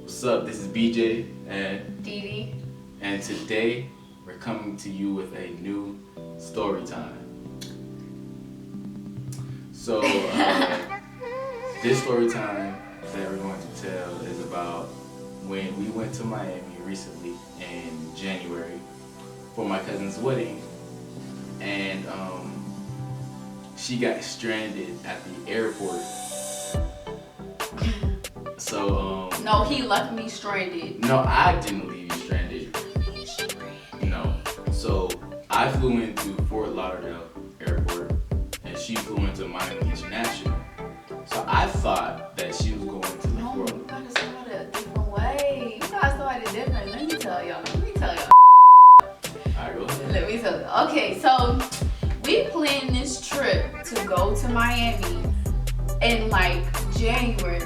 What's up? This is BJ and Dee Dee. and today we're coming to you with a new story time. So this story time that we're going to tell is about when we went to Miami recently in January for my cousin's wedding, and she got stranded at the airport. So No, he left me stranded. no, I didn't leave you stranded. No. So I flew into Fort Lauderdale Airport and she flew into Miami International. So I thought that she was going to the No, Fort. you guys saw it a different way. You guys saw it different. Let me tell y'all. Alright, go ahead. Let me tell you. Okay, so we planned this trip to go to Miami in like January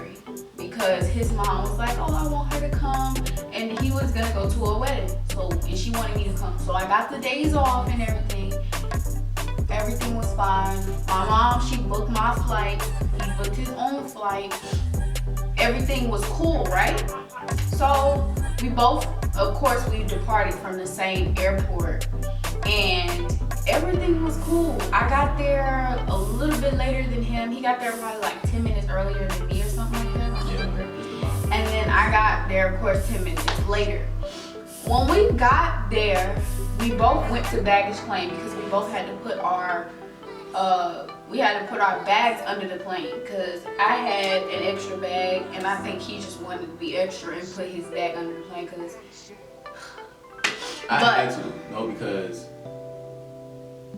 because his mom was like, oh, I want her to come, and he was gonna go to a wedding. So, and she wanted me to come. So I got the days off and everything. Everything was fine. My mom, she booked my flight. He booked his own flight. Everything was cool, right? So we both, of course, we departed from the same airport and everything was cool. I got there a little bit later than him. He got there probably like 10 minutes earlier than me or something like that. And then I got there, of course, 10 minutes later. When we got there, we both went to baggage claim because we both had to put our bags under the plane because I had an extra bag and I think he just wanted to be extra and put his bag under the plane because I had to, no, because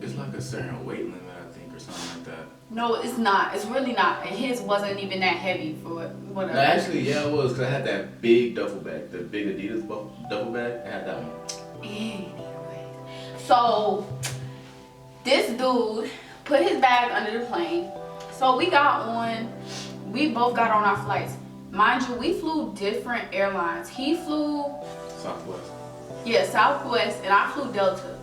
it's like a certain weight limit, I think, or something like that. no, it's not. It's really not. And his wasn't even that heavy for whatever. No, actually, yeah, it was, because I had that big duffel bag, the big Adidas duffel bag. I had that one. Anyway, so this dude put his bag under the plane. So we both got on our flights. Mind you, we flew different airlines. He flew Southwest. Southwest, and I flew Delta.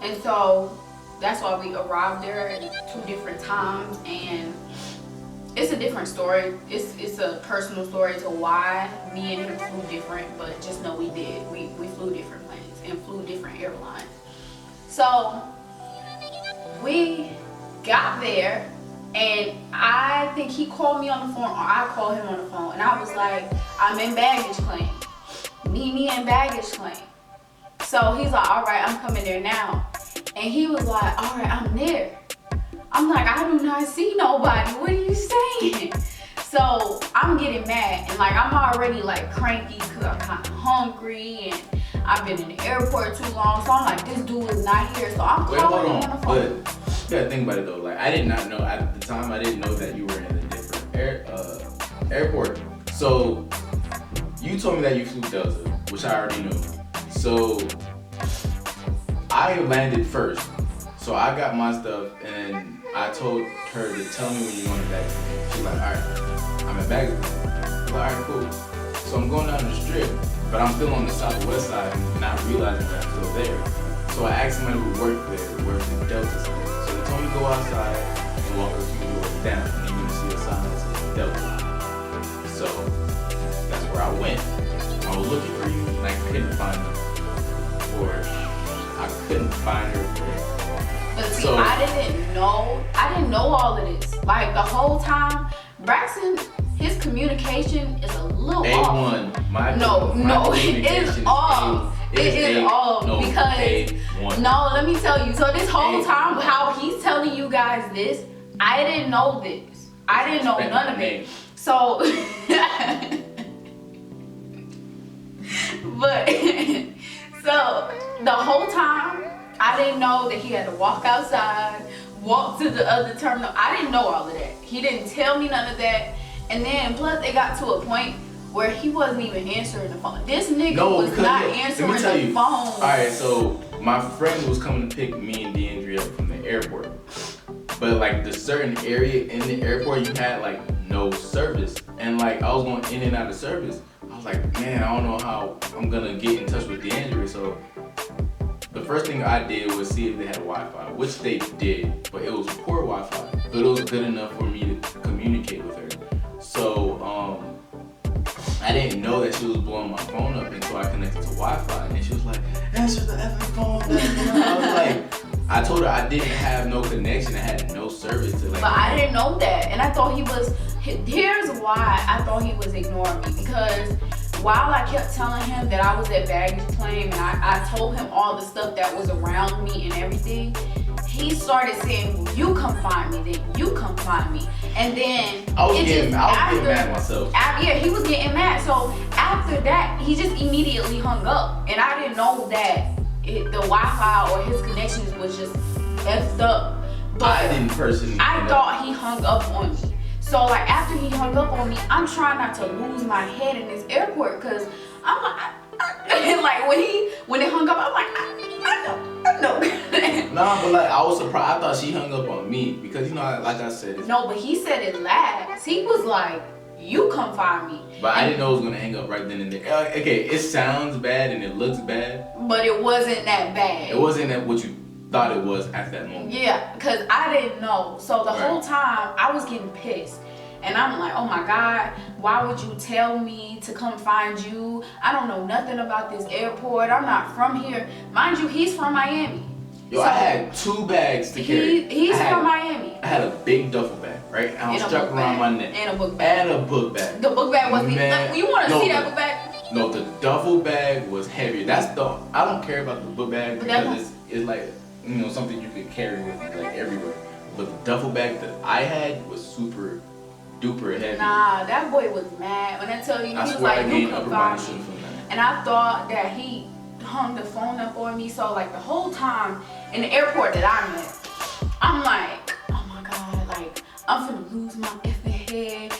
And so that's why we arrived there at 2 different times, and it's a different story. It's a personal story to why me and him flew different, but just know we did. We flew different planes and flew different airlines. So we got there, and I think he called me on the phone, or I called him on the phone, and I was like, I'm in baggage claim. Meet me in baggage claim. So he's like, all right, I'm coming there now. And he was like, all right, I'm there. I'm like, I do not see nobody. What are you saying? So I'm getting mad, and like I'm already like cranky because I'm kind of hungry and I've been in the airport too long. So I'm like, this dude is not here. So I'm calling him on the phone. But you gotta think about it though. Like, I did not know at the time. I didn't know that you were in a different airport. So you told me that you flew Delta, which I already knew. So I landed first. So I got my stuff, and I told her to tell me when you wanted back. She's like, all right, I'm at baggage. I'm like, all right, cool. So I'm going down the strip, but I'm still on the southwest side, not realizing that I'm still there. So I asked somebody who worked there, worked in the Delta side. So they told me to go outside and walk a few doors down, and you're gonna see a sign that says Delta. So that's where I went. I was looking for you, and I couldn't find you. I couldn't find her. But see, So- I didn't know all of this. Like the whole time, Braxton, his communication is a little off. A1. My No, it communication is off. It is off no, because A1. no, let me tell you. So this whole A1. time, how he's telling you guys this, I didn't know this. I didn't know none of it. So, but so the whole time, I didn't know that he had to walk outside, walk to the other terminal. I didn't know all of that. He didn't tell me none of that. And then plus it got to a point where he wasn't even answering the phone. This nigga was not answering the phone. Alright, so my friend was coming to pick me and DeAndre up from the airport. But like the certain area in the airport, you had like no service. And like I was going in and out of service. I was like, man, I don't know how I'm gonna get in touch with DeAndre. So the first thing I did was see if they had Wi-Fi, which they did, but it was poor Wi-Fi. But it was good enough for me to communicate with her. So I didn't know that she was blowing my phone up until I connected to Wi-Fi, and she was like, "Answer the effing phone." I was like, I told her I didn't have no connection. I had no service to like. But I didn't know that, and I thought he was. Here's why I thought he was ignoring me, because while I kept telling him that I was at baggage claim and I told him all the stuff that was around me and everything, he started saying, "Well, you come find me, then you come find me." And then I was getting mad myself. Yeah, he was getting mad. So after that, he just immediately hung up, and I didn't know that the Wi-Fi or his connections was just effed up. But I didn't personally. I thought he hung up on me. So like after he hung up on me, I'm trying not to lose my head in this airport, because I'm like, like when it hung up, I'm like, I know. Nah, but like I was surprised. I thought she hung up on me because like I said. No, but he said it last. He was like, "You come find me." But I didn't know it was gonna hang up right then and there. Okay, it sounds bad and it looks bad, but it wasn't that bad. It wasn't that what you thought it was at that moment. Yeah, because I didn't know. So the whole time I was getting pissed. And I'm like, oh my God, why would you tell me to come find you? I don't know nothing about this airport. I'm not from here. Mind you, he's from Miami. Yo, so I had 2 bags to carry. He's from Miami. I had a big duffel bag, right? And I was strapped around my neck. And a book bag. The book bag wasn't even, you want to see that book bag? No, the duffel bag was heavier. I don't care about the book bag because it's like, something you could carry with you like everywhere. But the duffel bag that I had was super duper heavy. Nah, that boy was mad. When I tell you, he was like, "You come find me." And I thought that he hung the phone up on me. So like the whole time in the airport that I'm at, I'm like, oh my God, like I'm finna lose my effing head.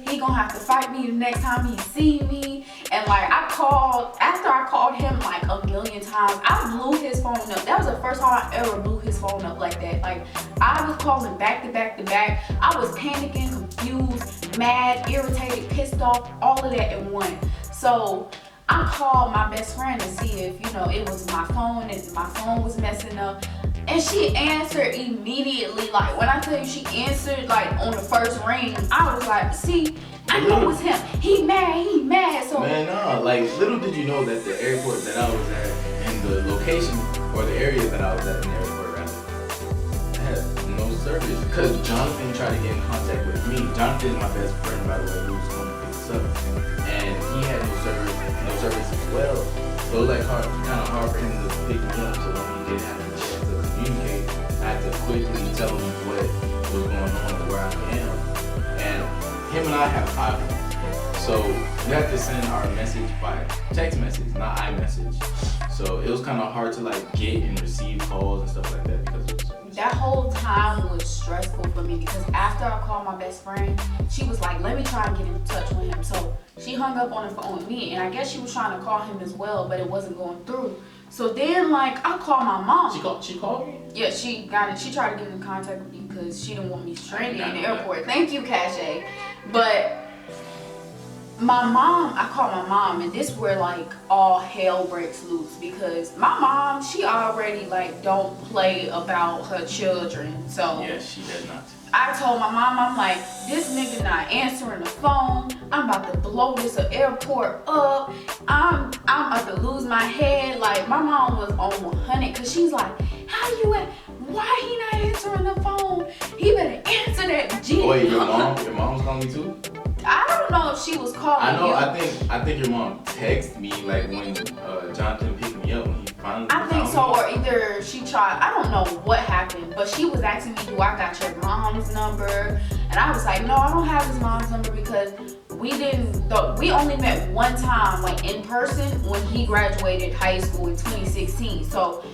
He gonna have to fight me the next time he see me. And like after I called him like a million times, I blew his phone up. That was the first time I ever blew his phone up like that. Like I was calling back to back to back. I was panicking, confused, mad, irritated, pissed off, all of that in one. So I called my best friend to see if, it was my phone and my phone was messing up. And she answered immediately. Like when I tell you she answered like on the first ring, I was like, see, I know it was him. He mad. So man, no, like little did you know that the airport that I was at and the location or the area that I was at in the airport rather had no service. Because Jonathan tried to get in contact with me. Jonathan is my best friend, by the way, who was going to pick us up. And he had no service as well. So it was like kind of hard for him to pick me up. So when he did have a chance to communicate, I had to quickly tell him what was going on and where I am. And him and I have iPhones. So we have to send our message by text message, not iMessage. So it was kind of hard to like get and receive calls and stuff like that because that whole time was stressful for me, because after I called my best friend, she was like, let me try and get in touch with him. So she hung up on the phone with me, and I guess she was trying to call him as well, but it wasn't going through. So then like I called my mom. She called me? Yeah, she got it. She tried to get in contact with me because she didn't want me stranded in the airport. Thank you, Cache. But my mom, I called my mom, and this where like all hell breaks loose, because my mom, she already like don't play about her children. So yeah, she does not. I told my mom, I'm like, this nigga not answering the phone. I'm about to blow this airport up. I'm about to lose my head. Like my mom was on 100 because she's like, how you at? Why he not answering the phone? He better answer that. G. Wait, your mom's calling me too? I don't know if she was calling I know. you. I think your mom texted me like when Jonathan picked me up when he finally. I think so, or either she tried. I don't know what happened, but she was asking me, "Do I got your mom's number?" And I was like, "No, I don't have his mom's number because we didn't. We only met one time, like in person, when he graduated high school in 2016. So."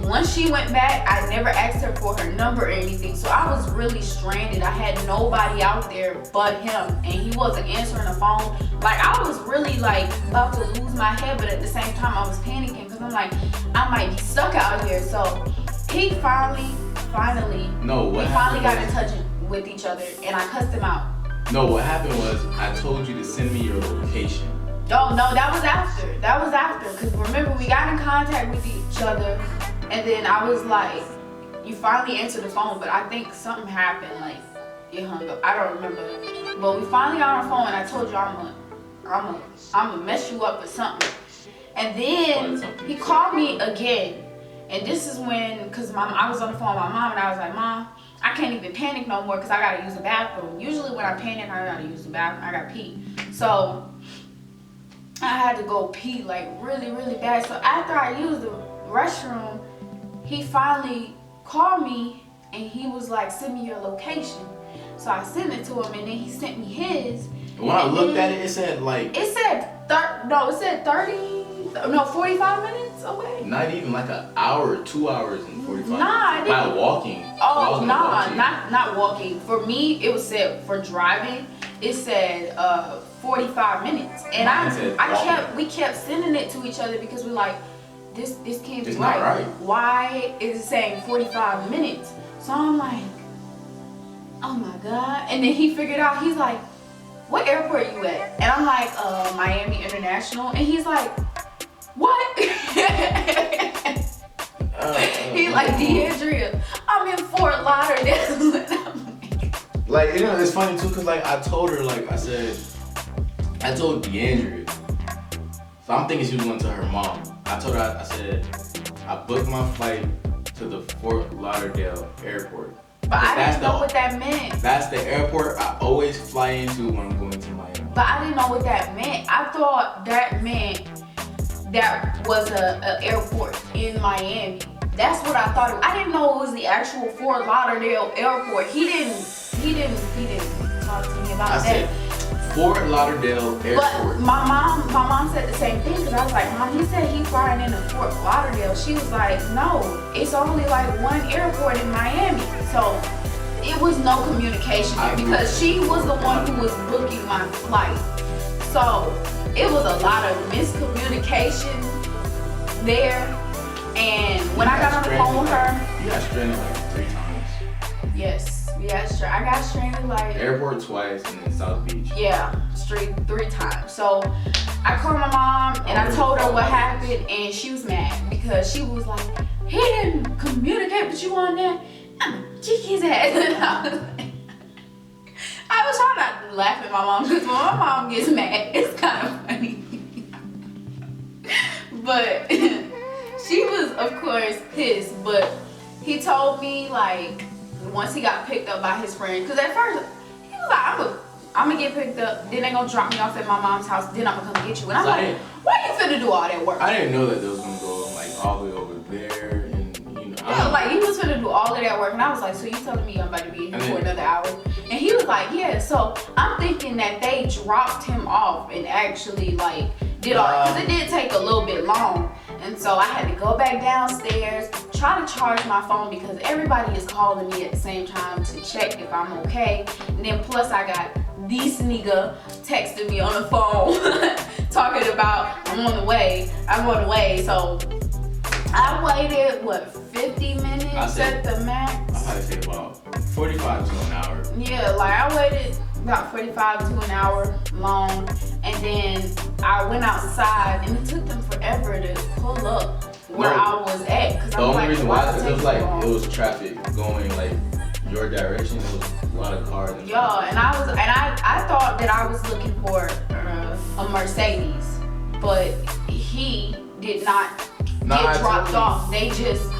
Once she went back, I never asked her for her number or anything. So I was really stranded. I had nobody out there but him, and he wasn't answering the phone. Like I was really like about to lose my head, but at the same time I was panicking because I'm like, I might be stuck out here. So he finally got in touch with each other, and I cussed him out. No, what happened was I told you to send me your location. Oh no, that was after. Because remember, we got in contact with each other. And then I was like, you finally answered the phone, but I think something happened, like it hung up. I don't remember. But we finally got on the phone, and I told you I'm I'ma mess you up or something. And then he called me again. And this is when, cause I was on the phone with my mom and I was like, Mom, I can't even panic no more because I gotta use the bathroom. Usually when I panic, I gotta use the bathroom. I gotta pee. So I had to go pee like really, really bad. So after I used the restroom, he finally called me and he was like, send me your location. So I sent it to him and then he sent me his. When I looked at it, it said 45 minutes away. Not even like an hour, 2 hours and 45 Nah, minutes. By walking. Oh, nah, not walking. For me, it was said for driving, it said 45 minutes. And we kept sending it to each other because we're like, this can't be right. Not right. Why is it saying 45 minutes? So I'm like, oh my God. And then he figured out, he's like, what airport you at? And I'm like, Miami International. And he's like, what? He's like, DeAndrea, I'm in Fort Lauderdale. Like, you know, it's funny too, cause like I told her, like I told DeAndrea. So I'm thinking she was going to her mom. I told her, I said, I booked my flight to the Fort Lauderdale airport. But I didn't know what that meant. That's the airport I always fly into when I'm going to Miami. But I didn't know what that meant. I thought that meant that was a airport in Miami. That's what I thought. I didn't know it was the actual Fort Lauderdale airport. He didn't talk to me about that. Said Fort Lauderdale airport. But my mom said the same thing because I was like, Mom, he said he's flying into Fort Lauderdale. She was like, no, it's only like one airport in Miami. So it was no communication there because she was the one who was booking my flight. So it was a lot of miscommunication there. And when I got on the phone with her, you got stranded like 3 times. Yes. I got stranded like airport twice and then South Beach. Yeah, straight 3 times. So I called my mom and I told her what happened and she was mad because she was like, he didn't communicate with you on that. I'm gonna kick his ass. I was trying not to laugh at my mom because when my mom gets mad, it's kind of funny. But she was, of course, pissed. But he told me, like, once he got picked up by his friend, because at first he was like, I'm gonna get picked up, then they gonna drop me off at my mom's house, then I'm gonna come get you. And I'm like, why you finna do all that work? I didn't know that they was gonna go like all the way over there, and you know. Yeah, like he was finna do all of that work, and I was like, so you telling me I'm about to be here for another hour? And he was like, yeah. So I'm thinking that they dropped him off and actually like did all that, because it did take a little bit long. And so I had to go back downstairs, try to charge my phone because everybody is calling me at the same time to check if I'm okay. And then plus I got this nigga texting me on the phone talking about I'm on the way. So I waited, 50 minutes at the max? I probably say about 45 to an hour. Yeah, like I waited about 45 to an hour long. And then I went outside and it took them forever to pull up where I was at. The only reason why is it was like it was traffic going like your direction. It was a lot of cars. I thought that I was looking for a Mercedes, but he did not get dropped off. They just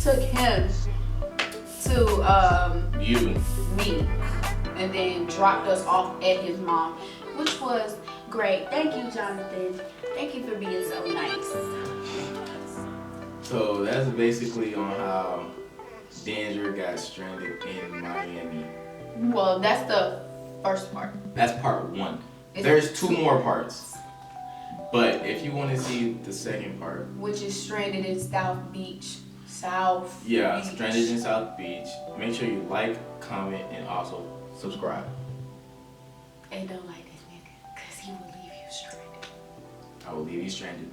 took him to me. And then dropped us off at his mom, which was great. Thank you, Jonathan. Thank you for being so nice. So that's basically on how DeAndrea got stranded in Miami. Well, that's the first part. That's part 1. There's 2 more parts. But if you want to see the second part, which is stranded in South Beach. Stranded in South Beach. Make sure you like, comment, and also subscribe. And don't like this nigga, because he will leave you stranded. I will leave you stranded.